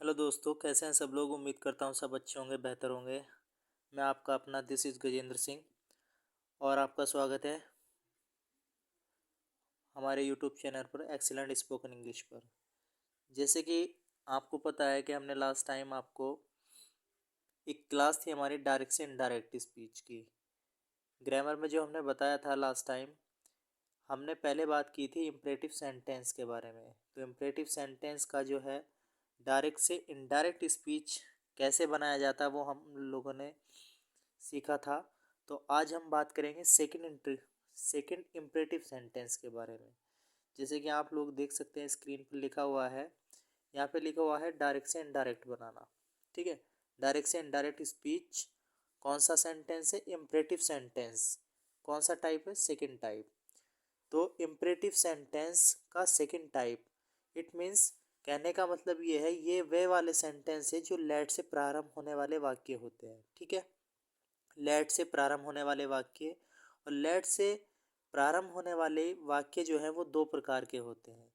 Hello दोस्तों, कैसे हैं सब लोग। उम्मीद करता हूँ सब अच्छे होंगे, बेहतर होंगे। मैं आपका अपना दिस इज़ गजेंद्र सिंह और आपका स्वागत है हमारे यूट्यूब चैनल पर एक्सीलेंट स्पोकन इंग्लिश पर। जैसे कि आपको पता है कि हमने लास्ट टाइम आपको एक क्लास थी हमारी डायरेक्ट से इनडायरेक्ट स्पीच की। ग्रामर में जो हमने बताया था लास्ट टाइम, हमने पहले बात की थी इम्परेटिव सेंटेंस के बारे में। तो इम्परेटिव सेंटेंस का जो है डायरेक्ट से इनडायरेक्ट स्पीच कैसे बनाया जाता है वो हम लोगों ने सीखा था। तो आज हम बात करेंगे सेकंड इम्परेटिव सेंटेंस के बारे में। जैसे कि आप लोग देख सकते हैं स्क्रीन पर लिखा हुआ है, यहाँ पे लिखा हुआ है डायरेक्ट से इनडायरेक्ट बनाना। ठीक है, डायरेक्ट से इनडायरेक्ट स्पीच कौन सा सेंटेंस है? Imperative sentence. कौन सा टाइप है? Second type. तो इम्परेटिव सेंटेंस का सेकंड टाइप, इट मीन्स कहने का मतलब ये है, ये वे वाले सेंटेंस है जो लेट से प्रारंभ होने वाले वाक्य होते हैं। ठीक है, लेट से प्रारंभ होने वाले वाक्य। और लेट से प्रारंभ होने वाले वाक्य जो है वो दो प्रकार के होते हैं,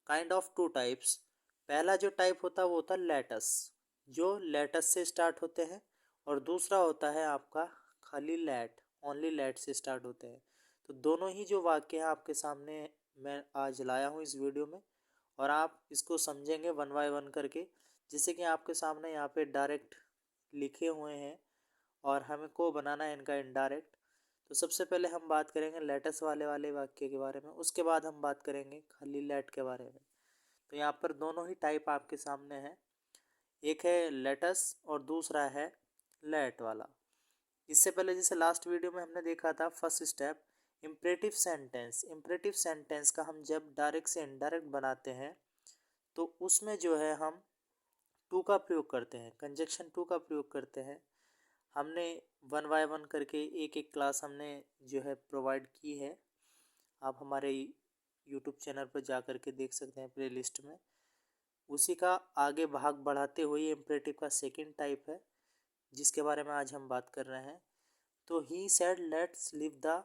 काइंड ऑफ टू टाइप्स। पहला जो टाइप होता है वो होता है लेटस, जो लेटस से स्टार्ट होते हैं। और दूसरा होता है आपका खाली लेट, ओनली लेट से स्टार्ट होते हैं। तो दोनों ही जो वाक्य हैं आपके सामने मैं आज लाया हूँ इस वीडियो में, और आप इसको समझेंगे वन बाय वन करके। जैसे कि आपके सामने यहाँ पे डायरेक्ट लिखे हुए हैं और हमको बनाना है इनका इनडायरेक्ट। तो सबसे पहले हम बात करेंगे लेटस वाले वाक्य के बारे में, उसके बाद हम बात करेंगे खाली लेट के बारे में। तो यहाँ पर दोनों ही टाइप आपके सामने है, एक है लेटस और दूसरा है लेट वाला। इससे पहले जैसे लास्ट वीडियो में हमने देखा था first step imperative sentence. Imperative sentence का हम जब डायरेक्ट से इनडायरेक्ट बनाते हैं तो उसमें जो है हम टू का प्रयोग करते हैं, कंजक्शन टू का प्रयोग करते हैं। हमने वन बाय वन करके एक एक क्लास हमने जो है प्रोवाइड की है। आप हमारे यूट्यूब चैनल पर जा कर के देख सकते हैं प्ले लिस्ट में। उसी का आगे भाग बढ़ाते हुए इम्परेटिव का सेकंड टाइप है जिसके बारे में आज हम बात कर रहे हैं। तो he said let's leave the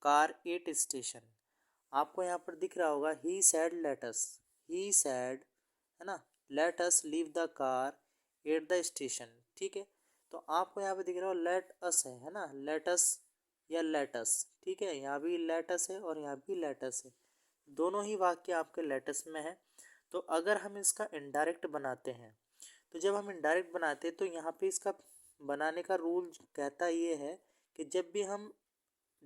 car at station. आपको यहाँ पर दिख रहा होगा he said let's, he said है ना, let us leave the car at the station. ठीक है, तो आपको यहाँ पे दिख रहा हो लेट अस है ना, लेट अस या लेटस। ठीक है, यहाँ भी लेटस है और यहाँ भी लेटस है, दोनों ही वाक्य आपके लेटस में है। तो अगर हम इसका इनडायरेक्ट बनाते हैं, तो जब हम इनडायरेक्ट बनाते हैं तो यहाँ पे इसका बनाने का रूल कहता ये है कि जब भी हम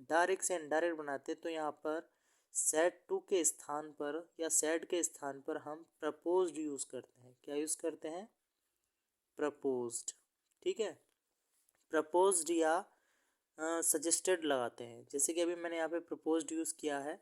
डायरेक्ट से इनडायरेक्ट बनाते हैं तो यहाँ पर सेड टू के स्थान पर या सेड के स्थान पर हम प्रपोज्ड यूज़ करते हैं। क्या यूज़ करते हैं? प्रपोज्ड। ठीक है, प्रपोज्ड या सजेस्टेड लगाते हैं। जैसे कि अभी मैंने यहाँ पे प्रपोज्ड यूज़ किया है।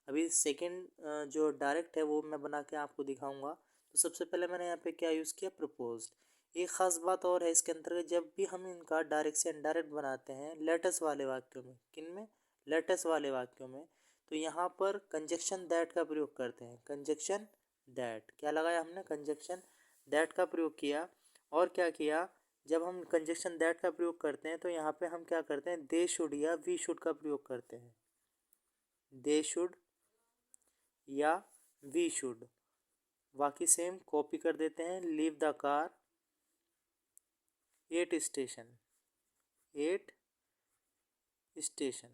अभी सेकंड जो डायरेक्ट है वो मैं बना के आपको दिखाऊंगा। तो सबसे पहले मैंने यहाँ पे क्या यूज़ किया? प्रपोज्ड। एक ख़ास बात और है इसके अंतर्गत, जब भी हम इनका डायरेक्ट से इनडायरेक्ट बनाते हैं लेटस वाले वाक्यों में, किन में? लेटस वाले वाक्यों में, तो यहाँ पर कंजक्शन दैट का प्रयोग करते हैं। कंजक्शन दैट क्या लगाया हमने? कंजक्शन दैट का प्रयोग किया। और क्या किया? जब हम कंजक्शन दैट का प्रयोग करते हैं तो यहाँ पे हम क्या करते हैं? दे शुड या वी शुड का प्रयोग करते हैं। दे शुड या वी शुड, बाकी सेम कॉपी कर देते हैं। Leave the car at station, at station,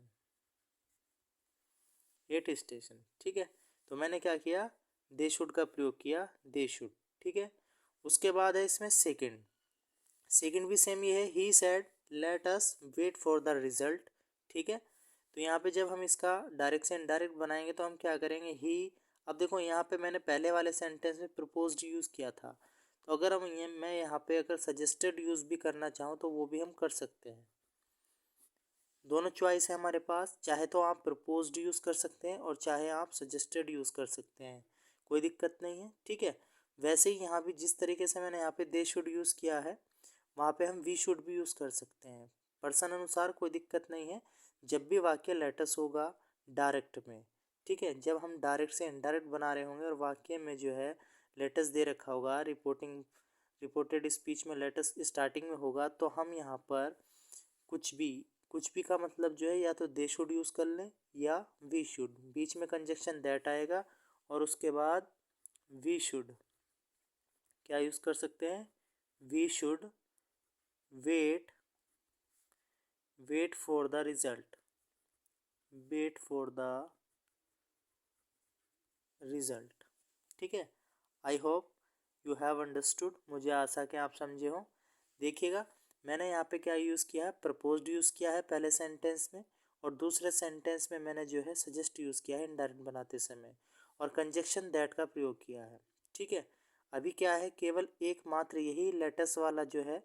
at station. ठीक है, तो मैंने क्या किया? दे शुड का प्रयोग किया, दे शुड। ठीक है, उसके बाद है इसमें सेकंड। सेकंड भी सेम ही है, he said let us wait for the result. ठीक है, तो यहाँ पे जब हम इसका डायरेक्ट से इनडायरेक्ट बनाएंगे तो हम क्या करेंगे? ही, अब देखो यहाँ पे मैंने पहले वाले सेंटेंस में प्रपोज्ड यूज़ किया था, तो अगर हम मैं यहाँ पे अगर सजेस्टेड यूज़ भी करना चाहूँ तो वो भी हम कर सकते हैं। दोनों चॉइस है हमारे पास, चाहे तो आप प्रपोज्ड यूज़ कर सकते हैं और चाहे आप सजेस्टेड यूज़ कर सकते हैं, कोई दिक्कत नहीं है। ठीक है, वैसे ही यहाँ भी जिस तरीके से मैंने यहाँ पे दे शुड यूज़ किया है वहाँ पे हम वी शुड भी यूज़ कर सकते हैं, पर्सन अनुसार कोई दिक्कत नहीं है। जब भी वाक्य लेटस होगा डायरेक्ट में, ठीक है, जब हम डायरेक्ट से इनडायरेक्ट बना रहे होंगे और वाक्य में जो है लेटस दे रखा होगा, रिपोर्टेड स्पीच में लेटस स्टार्टिंग में होगा, तो हम यहाँ पर कुछ भी का मतलब जो है या तो दे शुड यूज़ कर लें या वी शुड, बीच में कंजक्शन दैट आएगा और उसके बाद वी शुड। क्या यूज़ कर सकते हैं, we should wait for the result, wait for the result. ठीक है, I hope you have understood, मुझे आशा कि आप समझे हो। देखिएगा मैंने यहाँ पे क्या यूज़ किया है, प्रपोज्ड यूज़ किया है पहले सेंटेंस में, और दूसरे सेंटेंस में मैंने जो है सजेस्ट यूज़ किया है इनडायरेक्ट बनाते समय, और कंजक्शन दैट का प्रयोग किया है। ठीक है, अभी क्या है, केवल एकमात्र यही लेटेस्ट वाला जो है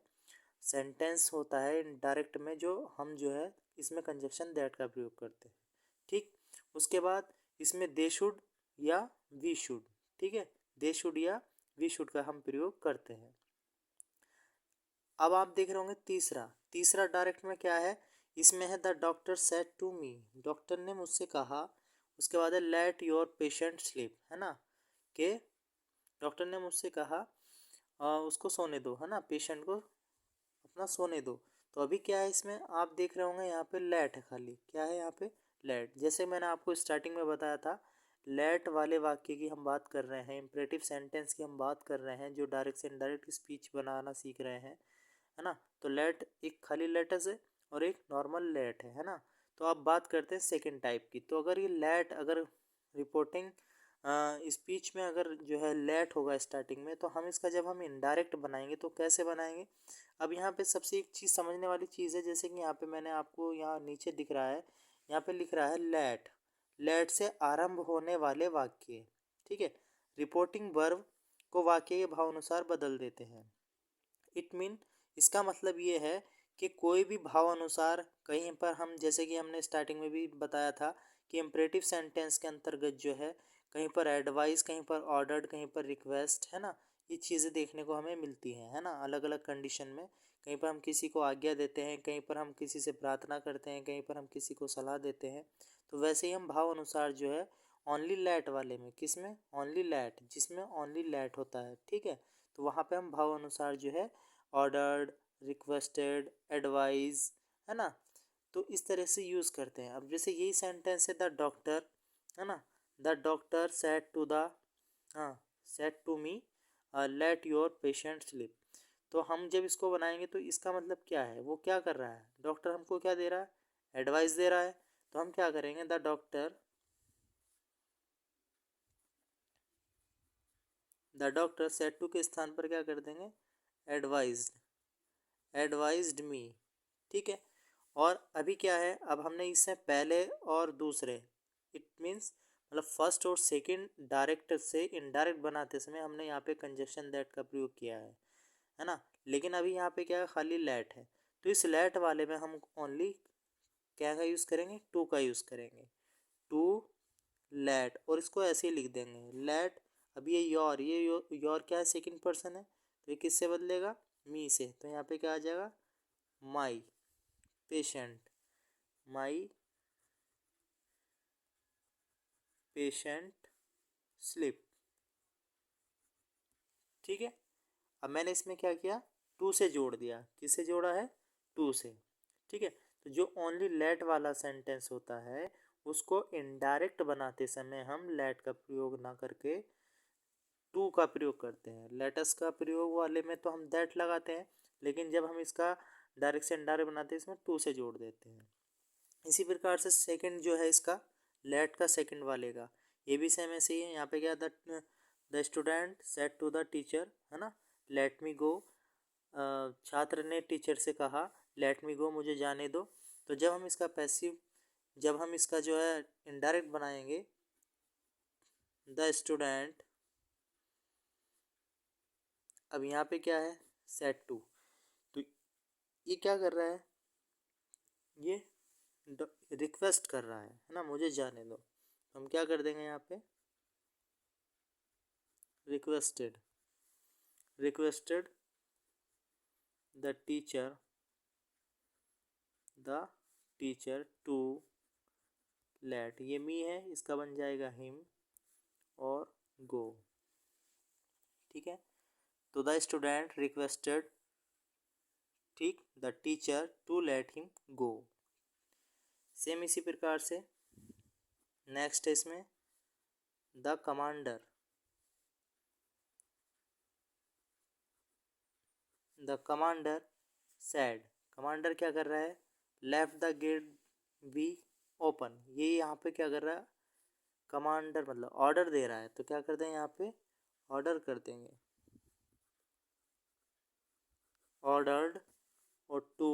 सेंटेंस होता है इनडायरेक्ट में, जो हम जो है इसमें कंजक्शन दैट का प्रयोग करते हैं। ठीक, उसके बाद इसमें दे शुड या वी शुड, ठीक है, दे शुड या वी शुड का हम प्रयोग करते हैं। अब आप देख रहे होंगे तीसरा डायरेक्ट में क्या है, इसमें है the doctor said to me, doctor ने मुझसे कहा। उसके बाद है लेट योर पेशेंट स्लीप, है ना, कि डॉक्टर ने मुझसे कहा उसको सोने दो, है ना, पेशेंट को अपना सोने दो। तो अभी क्या है, इसमें आप देख रहे होंगे यहाँ पे लेट है, खाली क्या है यहाँ पे, लेट। जैसे मैंने आपको स्टार्टिंग में बताया था, लेट वाले वाक्य की हम बात कर रहे हैं, इम्परेटिव सेंटेंस की हम बात कर रहे हैं, जो डायरेक्ट से इनडायरेक्ट स्पीच बनाना सीख रहे हैं, है ना। तो लेट एक खाली लेटस है और एक नॉर्मल लेट है ना। तो आप बात करते हैं सेकंड टाइप की। तो अगर ये लेट, अगर रिपोर्टिंग स्पीच में अगर जो है लेट होगा स्टार्टिंग में, तो हम इसका जब हम इनडायरेक्ट बनाएंगे तो कैसे बनाएंगे। अब यहाँ पे सबसे एक चीज़ समझने वाली चीज़ है, जैसे कि यहाँ पे मैंने आपको यहाँ नीचे दिख रहा है, यहाँ पे लिख रहा है लेट, लेट से आरंभ होने वाले वाक्य, ठीक है। रिपोर्टिंग वर्ब को वाक्य के भाव अनुसार बदल देते हैं। इट मीन, इसका मतलब ये है कि कोई भी भाव अनुसार कहीं पर हम, जैसे कि हमने स्टार्टिंग में भी बताया था कि इम्परेटिव सेंटेंस के अंतर्गत जो है कहीं पर एडवाइस, कहीं पर ऑर्डर्ड, कहीं पर रिक्वेस्ट, है ना, ये चीज़ें देखने को हमें मिलती हैं, है ना, अलग अलग कंडीशन में। कहीं पर हम किसी को आज्ञा देते हैं, कहीं पर हम किसी से प्रार्थना करते हैं, कहीं पर हम किसी को सलाह देते हैं। तो वैसे ही हम भाव अनुसार जो है ओनली लेट वाले में, किस में, ओनली लेट, जिसमें ओनली लेट होता है, ठीक है, तो वहाँ पे हम भाव अनुसार जो है ऑर्डर्ड, रिक्वेस्टेड, एडवाइज, है ना, तो इस तरह से यूज़ करते हैं। अब जैसे यही सेंटेंस है द डॉक्टर, है ना, the doctor said to the, हाँ, said to me let your patient sleep. तो हम जब इसको बनाएंगे तो इसका मतलब क्या है, वो क्या कर रहा है, डॉक्टर हमको क्या दे रहा है, एडवाइस दे रहा है। तो हम क्या करेंगे, द डॉक्टर सेड टू के स्थान पर क्या कर देंगे, एडवाइज्ड, एडवाइज्ड मी, ठीक है। और अभी क्या है, अब हमने इससे पहले और दूसरे, इट मीन्स मतलब फर्स्ट और सेकंड डायरेक्ट से इनडायरेक्ट बनाते समय हमने यहाँ पे कंजक्शन दैट का प्रयोग किया है ना। लेकिन अभी यहाँ पे क्या है, खाली लेट है। तो इस लेट वाले में हम ओनली क्या का यूज़ करेंगे, टू का यूज़ करेंगे, टू लेट, और इसको ऐसे ही लिख देंगे लेट। अब ये योर, ये योर क्या है, सेकंड पर्सन है, तो ये किससे बदलेगा, मी से। तो यहाँ पे क्या आ जाएगा, my patient, my patient slip, ठीक है। अब मैंने इसमें क्या किया, टू से जोड़ दिया, किससे जोड़ा है, टू से, ठीक है। तो जो ओनली लेट वाला सेंटेंस होता है उसको इनडायरेक्ट बनाते समय हम लेट का प्रयोग ना करके टू का प्रयोग करते हैं। लेटस का प्रयोग वाले में तो हम दैट लगाते हैं, लेकिन जब हम इसका डायरेक्ट से इनडायरेक्ट बनाते हैं इसमें टू से जोड़ देते हैं। इसी प्रकार से सेकंड जो है इसका, लेट का सेकंड वाले का, ये भी सेम ऐसे ही है। यहाँ पे क्या, the student said to the teacher, है ना, लेट मी गो, छात्र ने टीचर से कहा लेट मी गो, मुझे जाने दो। तो जब हम इसका पैसिव, जब हम इसका जो है इनडायरेक्ट बनाएंगे, द स्टूडेंट, अब यहाँ पे क्या है, सेड टू, तो ये क्या कर रहा है, ये रिक्वेस्ट कर रहा है ना, मुझे जाने दो। हम क्या कर देंगे यहाँ पे, requested, requested the teacher to let, ये मी है, इसका बन जाएगा हिम और गो, ठीक है। तो द स्टूडेंट रिक्वेस्टेड, ठीक, the teacher to let him go. Same इसी प्रकार से नेक्स्ट है इसमें the commander, the commander said, commander क्या कर रहा है, left the gate be open, ये यहाँ पे क्या कर रहा है, कमांडर मतलब ऑर्डर दे रहा है, तो क्या करते हैं यहाँ पे ऑर्डर कर देंगे, ऑर्डर्ड और to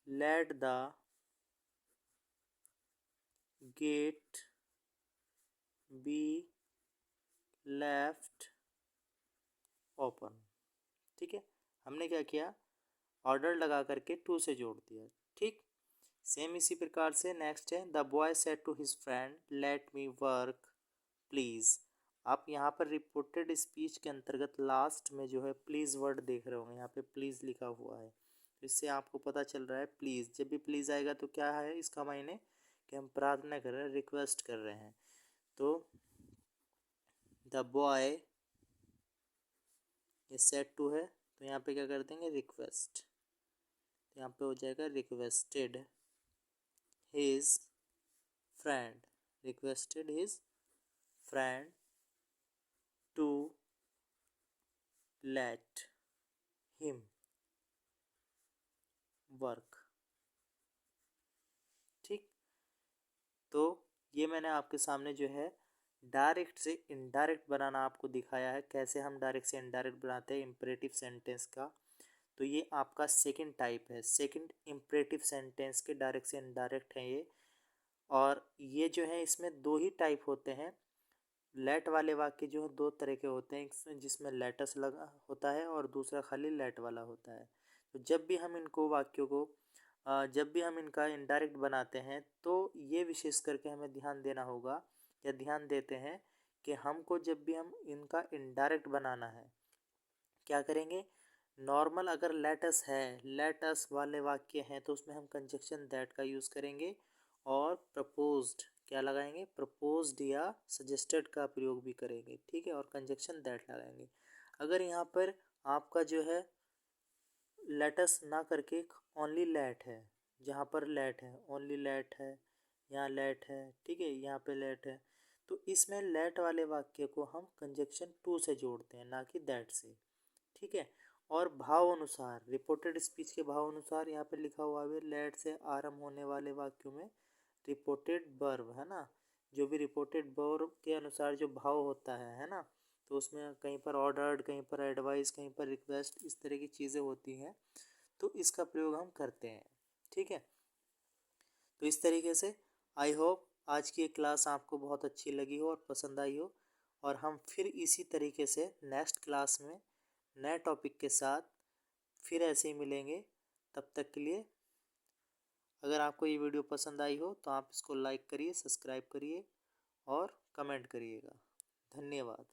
let the gate be left open. ठीक है, हमने क्या किया, ऑर्डर लगा करके टू से जोड़ दिया। ठीक, सेम इसी प्रकार से नेक्स्ट है, the boy said to his friend let me work please. आप यहाँ पर रिपोर्टेड स्पीच के अंतर्गत लास्ट में जो है प्लीज़ वर्ड देख रहे होंगे, यहाँ पे प्लीज़ लिखा हुआ है, तो इससे आपको पता चल रहा है प्लीज़, जब भी प्लीज़ आएगा तो क्या है इसका मायने कि हम प्रार्थना कर रहे हैं, रिक्वेस्ट कर रहे हैं। तो द बॉय, ये सेड टू है तो यहाँ पे क्या कर देंगे रिक्वेस्ट, तो यहाँ पे हो जाएगा requested his friend, requested his friend to let him work. ठीक, तो ये मैंने आपके सामने जो है डायरेक्ट से इनडायरेक्ट बनाना आपको दिखाया है, कैसे हम डायरेक्ट से इनडायरेक्ट बनाते हैं इम्परेटिव सेंटेंस का। तो ये आपका सेकंड टाइप है, सेकंड इम्परेटिव सेंटेंस के डायरेक्ट से इनडायरेक्ट है ये। और ये जो है इसमें दो ही टाइप होते हैं, लेट वाले वाक्य जो है दो तरह के होते हैं, एक जिसमें लेटस लगा होता है और दूसरा खाली लेट वाला होता है। तो जब भी हम इनको वाक्यों को जब भी हम इनका इनडायरेक्ट बनाते हैं तो ये विशेष करके हमें ध्यान देना होगा या ध्यान देते हैं कि हमको जब भी हम इनका इनडायरेक्ट बनाना है क्या करेंगे, नॉर्मल अगर लेटस है, लेटस वाले वाक्य हैं तो उसमें हम कंजक्शन दैट का यूज़ करेंगे और प्रपोज्ड क्या लगाएंगे, प्रपोज्ड या सजेस्टेड का प्रयोग भी करेंगे। ठीक है, और कंजक्शन दैट लगाएंगे। अगर यहाँ पर आपका जो है लेटस ना करके ओनली लेट है, जहाँ पर लेट है ओनली लेट है, यहाँ लेट है, ठीक है यहाँ पे लेट है, तो इसमें लेट वाले वाक्य को हम कंजक्शन टू से जोड़ते हैं ना कि दैट से। ठीक है, और भाव अनुसार रिपोर्टेड स्पीच के भाव अनुसार यहाँ पे लिखा हुआ है लेट से आरंभ होने वाले वाक्यों में रिपोर्टेड वर्ब है ना, जो भी रिपोर्टेड वर्ब के अनुसार जो भाव होता है ना, तो उसमें कहीं पर ऑर्डर्ड, कहीं पर एडवाइस, कहीं पर रिक्वेस्ट, इस तरह की चीज़ें होती हैं, तो इसका प्रयोग हम करते हैं। ठीक है, तो इस तरीके से आई होप आज की क्लास आपको बहुत अच्छी लगी हो और पसंद आई हो, और हम फिर इसी तरीके से नेक्स्ट क्लास में नए टॉपिक के साथ फिर ऐसे ही मिलेंगे। तब तक के लिए अगर आपको ये वीडियो पसंद आई हो तो आप इसको लाइक करिए, सब्सक्राइब करिए और कमेंट करिएगा। धन्यवाद।